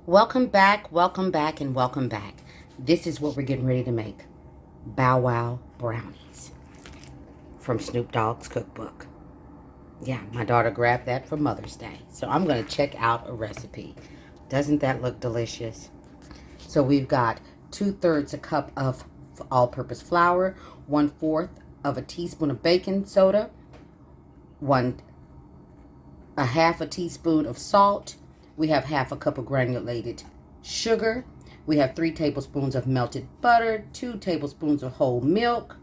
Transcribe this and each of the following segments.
welcome back, and welcome back. This is what we're getting ready to make. Bow Wow Brownies from Snoop Dogg's cookbook. Yeah, my daughter grabbed that for Mother's Day. So I'm going to check out a recipe. Doesn't that look delicious? So we've got 2/3 a cup of all-purpose flour, 1/4 of a teaspoon of baking soda, a half a teaspoon of salt. We have half a cup of granulated sugar. We have 3 tablespoons of melted butter, 2 tablespoons of whole milk.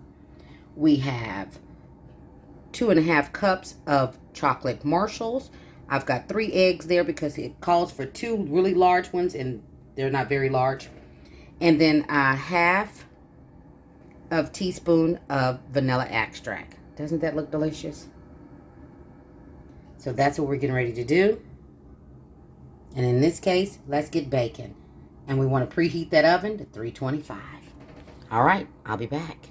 We have 2.5 cups of chocolate Marshalls. I've got 3 eggs there because it calls for 2 really large ones and they're not very large. And then a half of teaspoon of vanilla extract. Doesn't that look delicious? So that's what we're getting ready to do. And in this case, let's get baking. And we want to preheat that oven to 325. All right, I'll be back.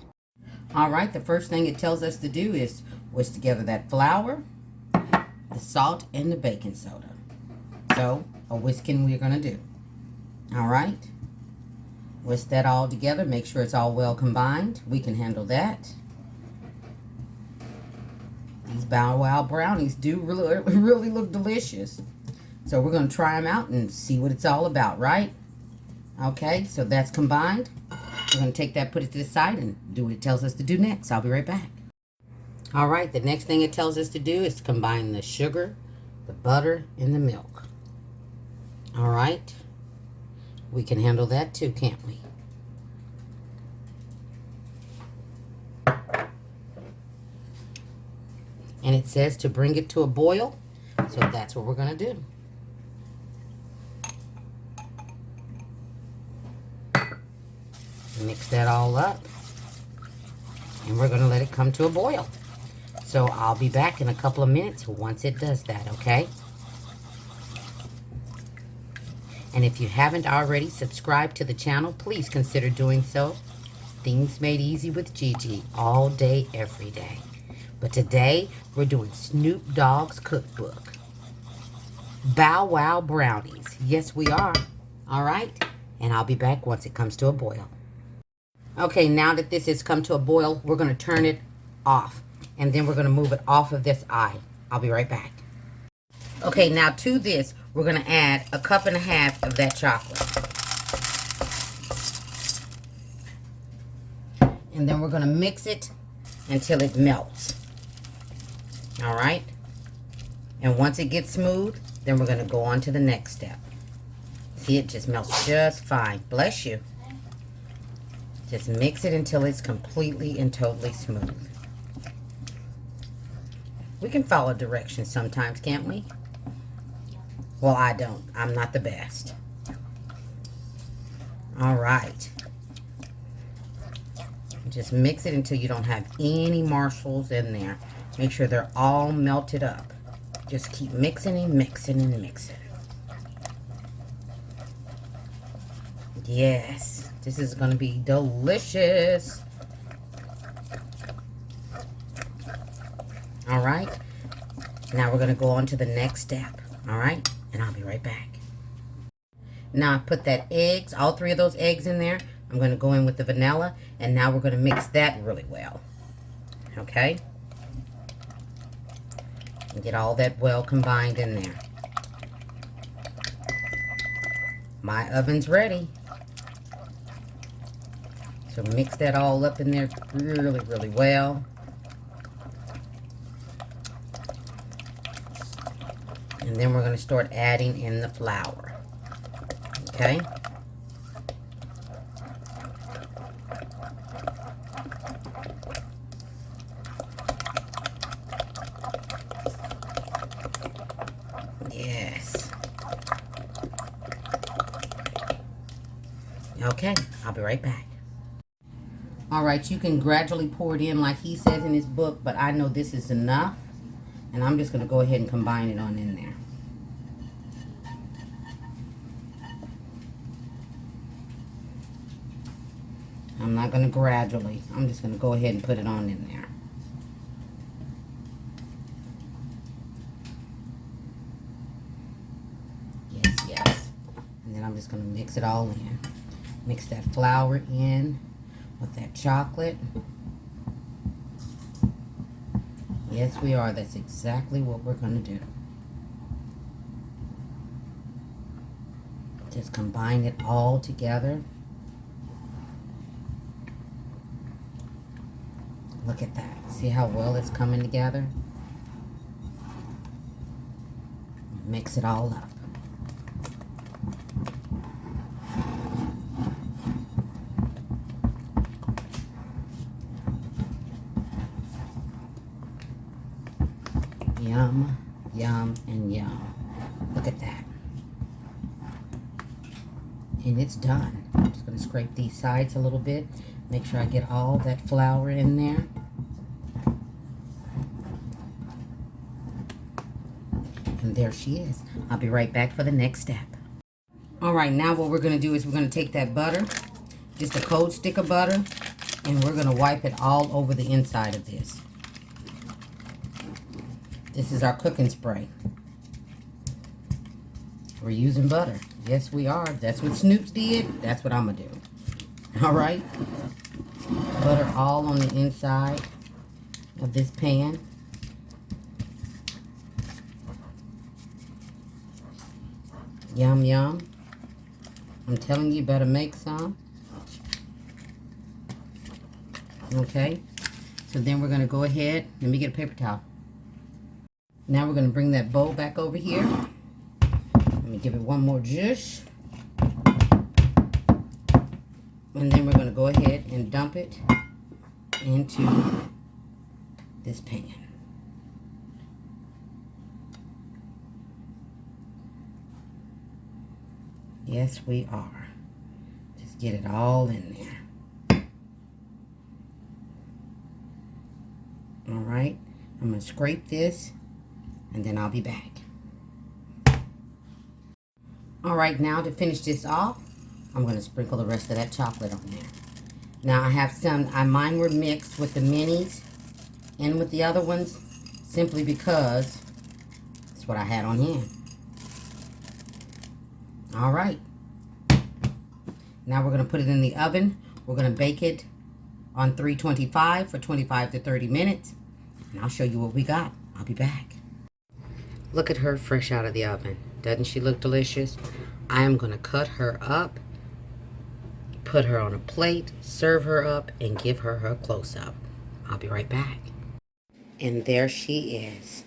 All right, the first thing it tells us to do is whisk together that flour, the salt, and the baking soda. So, a whisking we're going to do. All right. Whisk that all together. Make sure it's all well combined. We can handle that. These Bow Wow brownies do really look delicious. So we're going to try them out and see what it's all about, right? Okay, so that's combined. We're going to take that, put it to the side, and do what it tells us to do next. I'll be right back. All right, the next thing it tells us to do is to combine the sugar, the butter, and the milk. All right. We can handle that too, can't we? And it says to bring it to a boil, so that's what we're going to do. Mix that all up, and we're going to let it come to a boil. So I'll be back in a couple of minutes once it does that, okay? And if you haven't already subscribed to the channel, please consider doing so. Things Made Easy with Gigi, all day, every day. But today, we're doing Snoop Dogg's cookbook. Bow Wow Brownies. Yes, we are. All right? And I'll be back once it comes to a boil. Okay, now that this has come to a boil, we're going to turn it off. And then we're going to move it off of this eye. I'll be right back. Okay, now to this, we're going to add 1.5 cups of that chocolate. And then we're going to mix it until it melts. All right? And once it gets smooth, then we're going to go on to the next step. See, it just melts just fine. Bless you. Just mix it until it's completely and totally smooth. We can follow directions sometimes, can't we? Well, I don't. I'm not the best. All right. Just mix it until you don't have any Marshalls in there. Make sure they're all melted up. Just keep mixing and mixing and mixing. Yes, this is going to be delicious. All right. Now we're going to go on to the next step. All right. And I'll be right back. Now I put that eggs, all 3 of those eggs in there. I'm going to go in with the vanilla. And now we're going to mix that really well. Okay. And get all that well combined in there. My oven's ready. So mix that all up in there really well. And then we're going to start adding in the flour. Okay? Yes. Okay, I'll be right back. All right, you can gradually pour it in like he says in his book, but I know this is enough. And I'm just going to go ahead and combine it on in there. I'm not going to gradually. I'm just going to go ahead and put it on in there. Yes. And then I'm I'm just going to mix it all in. Mix that flour in with that chocolate. Yes, we are. That's exactly what we're going to do. Just combine it all together. Look at that. See how well it's coming together? Mix it all up. Yum, yum, and yum. Look at that. And it's done. I'm just going to scrape these sides a little bit. Make sure I get all that flour in there. And there she is. I'll be right back for the next step. Alright, now what we're going to do is we're going to take that butter, just a cold stick of butter, and we're going to wipe it all over the inside of this. This is our cooking spray. We're using butter. Yes, we are. That's what Snoop's did. That's what I'm going to do. Alright? Butter all on the inside of this pan. Yum, yum. I'm telling you, better make some. Okay? So then we're going to go ahead. Let me get a paper towel. Now we're going to bring that bowl back over here. Let me give it one more zhuzh. And then we're going to go ahead and dump it into this pan. Yes, we are. Just get it all in there. All right. I'm going to scrape this, and then I'll be back. All right, now to finish this off, I'm going to sprinkle the rest of that chocolate on there. Now I have some, mine were mixed with the minis and with the other ones, simply because that's what I had on hand. All right. Now we're going to put it in the oven. We're going to bake it on 325 for 25 to 30 minutes. And I'll show you what we got. I'll be back. Look at her fresh out of the oven. Doesn't she look delicious? I am going to cut her up, put her on a plate, serve her up, and give her her close-up. I'll be right back. And there she is.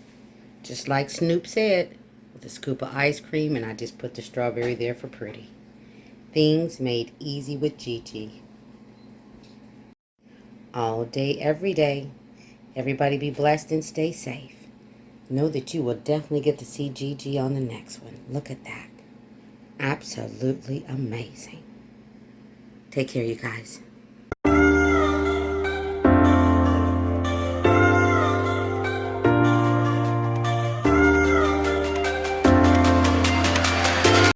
Just like Snoop said, with a scoop of ice cream, and I just put the strawberry there for pretty. Things made easy with Gigi. All day, every day. Everybody be blessed and stay safe. Know that you will definitely get to see Gigi on the next one. Look at that. Absolutely amazing. Take care, you guys.